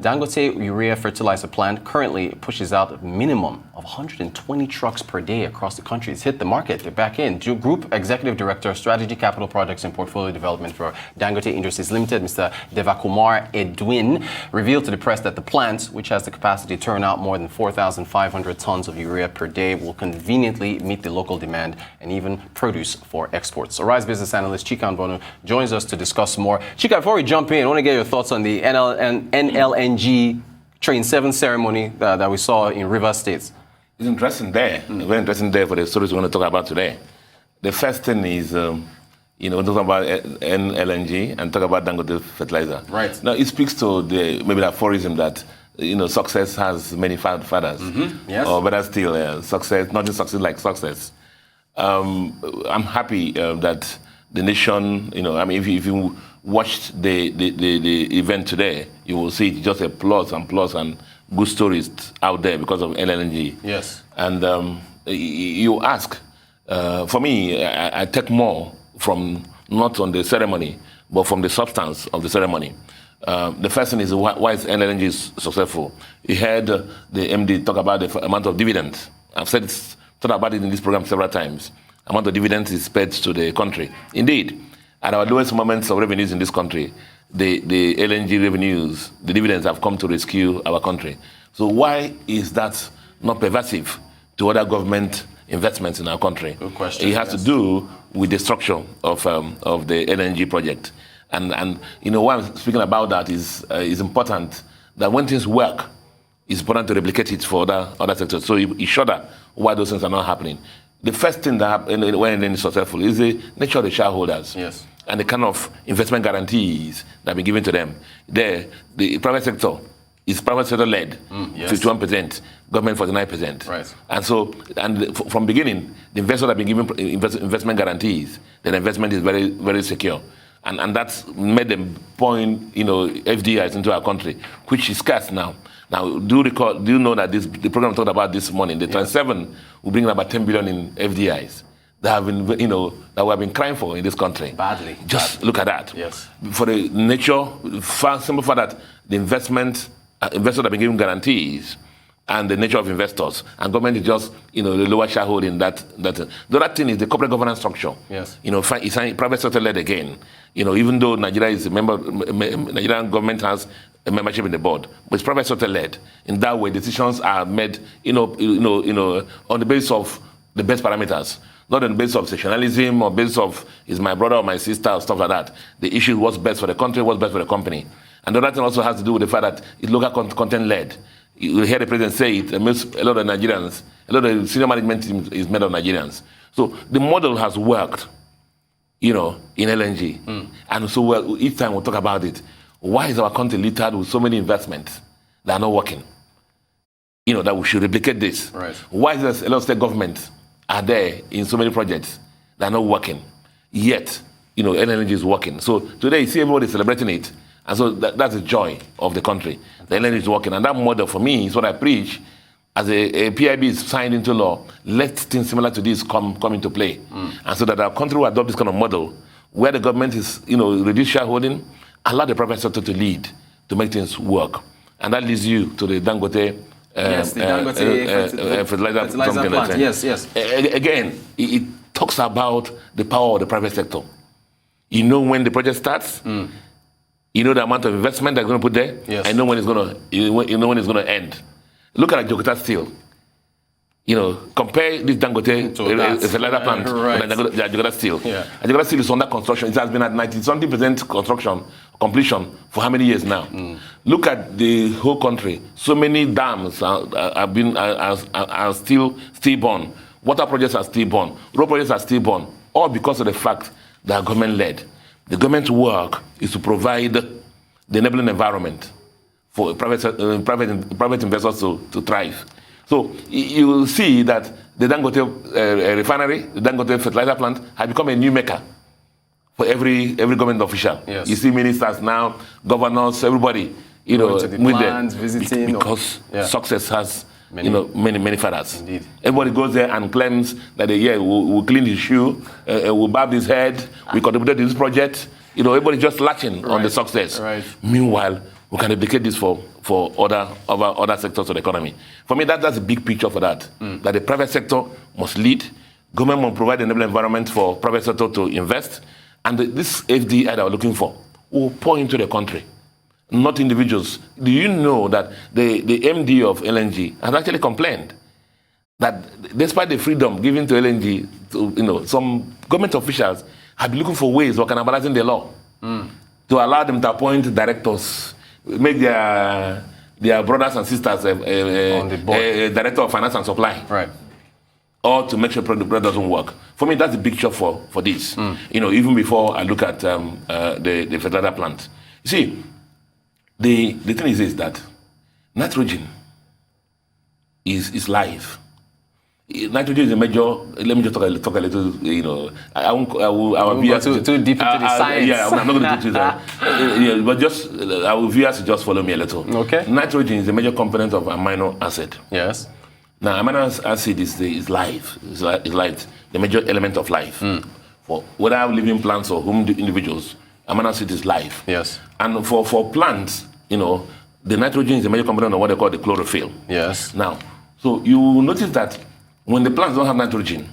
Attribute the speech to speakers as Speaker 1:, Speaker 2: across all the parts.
Speaker 1: Dangote urea fertilizer plant currently pushes out a minimum of 120 trucks per day across the country. It's hit the market. They're back in. Group Executive Director, Strategy, Capital Projects and Portfolio Development for Dangote Industries Limited, Mr. Devakumar Edwin, revealed to the press that the plant, which has the capacity to turn out more than 4,500 tons of urea per day, will conveniently meet the local demand and even produce for exports. Arise business analyst Chika Mbonu joins us to discuss more. Chika, before we jump in, I want to get your thoughts on the NLNG Train 7 ceremony that we saw in Rivers State.
Speaker 2: It's interesting there, very interesting there for the stories we're going to talk about today. The first thing is, we're talking about NLNG and talk about Dangote fertilizer.
Speaker 1: Right.
Speaker 2: Now, it speaks to maybe the aphorism that, success has many fathers.
Speaker 1: Yes.
Speaker 2: Or better still, success, nothing succeeds like success. I'm happy that the nation, if you watched the event today, you will see just a plus and good stories out there because of LNG.
Speaker 1: Yes.
Speaker 2: And you ask, for me, I take more from not on the ceremony, but from the substance of the ceremony. The first thing is why is LNG successful? You heard the MD talk about the amount of dividends. I've thought about it in this program several times. Amount of dividends is paid to the country. Indeed, at our lowest moments of revenues in this country, the LNG revenues, the dividends have come to rescue our country. So why is that not pervasive to other government investments in our country?
Speaker 1: Good question.
Speaker 2: It has to do with the structure of the LNG project. And why I'm speaking about that is important that when things work, it's important to replicate it for other sectors. So you shudder why those things are not happening. The first thing that happens when it's successful is the nature of the shareholders.
Speaker 1: Yes.
Speaker 2: And the kind of investment guarantees that have been given to them. The private sector is private sector led,
Speaker 1: yes.
Speaker 2: 51%, government 49%.
Speaker 1: Right.
Speaker 2: And so, from beginning, the investors have been given investment guarantees. Then investment is very, very secure. And that's made them point, FDIs into our country, which is scarce now. Now, do you know that the program talked about this morning, the Trans 7 will bring about 10 billion in FDIs that have been, that we have been crying for in this country.
Speaker 1: Badly.
Speaker 2: Just look at that.
Speaker 1: Yes.
Speaker 2: For the nature, simple for that, the investors have been given guarantees and the nature of investors, and government is just, the lower shareholding that. The other thing is the corporate governance structure.
Speaker 1: Yes.
Speaker 2: It's private sector led again. Even though Nigeria is a member, Nigerian government has a membership in the board, but it's private sector led. In that way, decisions are made, on the basis of the best parameters, not on the basis of sectionalism or basis of is my brother or my sister or stuff like that. The issue is what's best for the country, what's best for the company. And the other thing also has to do with the fact that it's local content led. You hear the president say it, a lot of Nigerians, a lot of the senior management team is made of Nigerians. So the model has worked, in LNG. And so each time we talk about it, why is our country littered with so many investments that are not working? That we should replicate this.
Speaker 1: Right.
Speaker 2: Why is there a lot of state governments are there in so many projects that are not working? Yet, LNG is working. So today, you see everybody celebrating it. And so that's the joy of the country. The LNG is working. And that model, for me, is what I preach. As a PIB is signed into law, let things similar to this come into play. And so that our country will adopt this kind of model where the government is, reduce shareholding, allow the private sector to lead, to make things work. And that leads you to the Dangote fertilizer plant.
Speaker 1: Yes.
Speaker 2: Again, it talks about the power of the private sector. When the project starts, you know the amount of investment they're going to put there.
Speaker 1: Yes.
Speaker 2: I know when it's going to end. Look at CHIKATARA Steel. Compare this Dangote fertilizer plant with CHIKATARA Steel.
Speaker 1: Yeah.
Speaker 2: CHIKATARA Steel is under construction. It has been at 90-something% completion for how many years now? Look at the whole country. So many dams are still born. Water projects are still born. Road projects are still born. All because of the fact that government led. The government's work is to provide the enabling environment for private investors to thrive. So you will see that the Dangote refinery, the Dangote fertilizer plant, has become a new mecca for every government official.
Speaker 1: Yes.
Speaker 2: You see ministers now, governors, everybody,
Speaker 1: Going to the
Speaker 2: with
Speaker 1: plants,
Speaker 2: them
Speaker 1: visiting,
Speaker 2: because success has many fathers.
Speaker 1: Indeed.
Speaker 2: Everybody goes there and claims that we'll clean his shoe, we'll barb his head, we contributed to this project. Everybody just latching on the success.
Speaker 1: Right.
Speaker 2: Meanwhile, we can replicate this for for other sectors of the economy. For me, that's a big picture for that. That the private sector must lead, government must provide an enabling environment for private sector to invest, and this FDI that we're looking for will pour into the country, not individuals. Do you know that the MD of LNG has actually complained that despite the freedom given to LNG, some government officials have been looking for ways of cannibalizing the law to allow them to appoint directors, make their brothers and sisters
Speaker 1: on the board,
Speaker 2: director of finance and supply,
Speaker 1: right?
Speaker 2: Or to make sure the product doesn't work. For me, that's the big picture for this. Even before I look at the fertilizer plant. You see, the thing is that nitrogen is life. Nitrogen is a major. Let me just talk a little. I will veer
Speaker 1: too deep into the science.
Speaker 2: Yeah, I'm not going to do that. But just I will veer to just follow me a little.
Speaker 1: Okay.
Speaker 2: Nitrogen is a major component of amino acid.
Speaker 1: Yes.
Speaker 2: Now, amino acid is life. It's life, the major element of life. For whether living plants or individuals, amino acid is life.
Speaker 1: Yes.
Speaker 2: And for plants, the nitrogen is a major component of what they call the chlorophyll.
Speaker 1: Yes.
Speaker 2: Now, so you will notice that when the plants don't have nitrogen,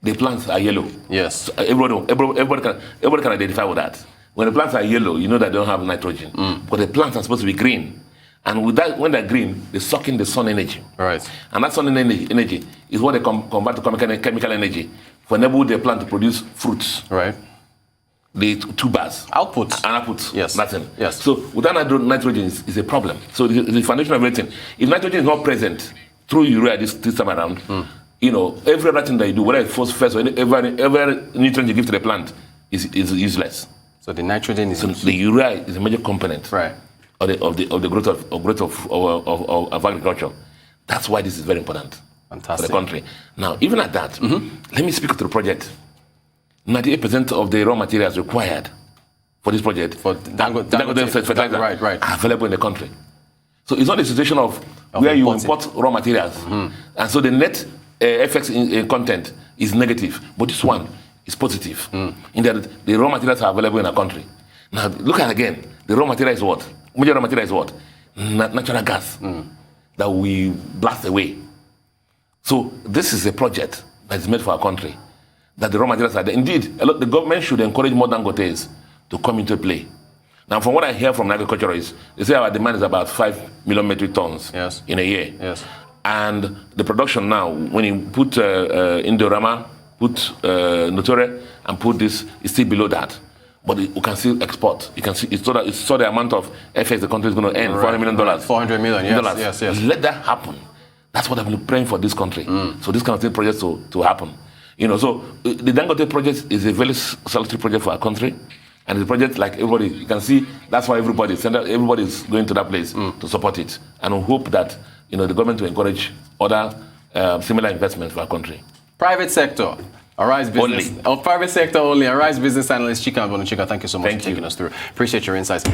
Speaker 2: the plants are yellow.
Speaker 1: Yes.
Speaker 2: So everybody can identify with that. When the plants are yellow, you know that they don't have nitrogen. But the plants are supposed to be green. And with that, when they're green, they suck in the sun energy.
Speaker 1: Right. And
Speaker 2: that sun energy is what they convert to chemical energy to enable the plant to produce fruits.
Speaker 1: Right.
Speaker 2: The tubers.
Speaker 1: Outputs.
Speaker 2: And outputs.
Speaker 1: Yes.
Speaker 2: Nothing.
Speaker 1: Yes.
Speaker 2: So without nitrogen is a problem. So the foundation of everything. If nitrogen is not present through urea this time around, every other thing that you do, whether it's phosphorus or every nutrient you give to the plant is useless.
Speaker 1: So the nitrogen is
Speaker 2: the urea is a major component.
Speaker 1: Right.
Speaker 2: Of the growth of agriculture. That's why this is very important.
Speaker 1: Fantastic.
Speaker 2: For the country. Now, even at that, let me speak to the project. 98% of the raw materials required for this project
Speaker 1: for Dangote
Speaker 2: fertilizer
Speaker 1: right.
Speaker 2: are available in the country. So it's not a situation of where you import raw materials. And so the net FX content is negative. But this one is positive. In that the raw materials are available in our country. Now, look at again. The raw material is what? Major raw material is what? Natural gas that we blast away. So this is a project that is made for our country. That the raw materials are there. Indeed, the government should encourage more Dangotes to come into play. Now, from what I hear from agriculturists, they say our demand is about 5 million metric tons in a year.
Speaker 1: Yes.
Speaker 2: And the production now, when you put Indorama, put Nutore, and put this, it's still below that. But you can still export. You can see it's so the amount of FX the country is going to earn, $400 million.
Speaker 1: $400 million, yes.
Speaker 2: Let that happen. That's what I've been praying for this country. So this kind of projects to happen. So the Dangote project is a very solitary project for our country. And the project, like everybody, you can see, that's why everybody is going to that place to support it. And we hope that, the government will encourage other similar investments for our country.
Speaker 1: Private sector. Arise Business. Private sector only. Arise Business Analyst Chika Chika, thank you so much for taking us through. Appreciate your insights.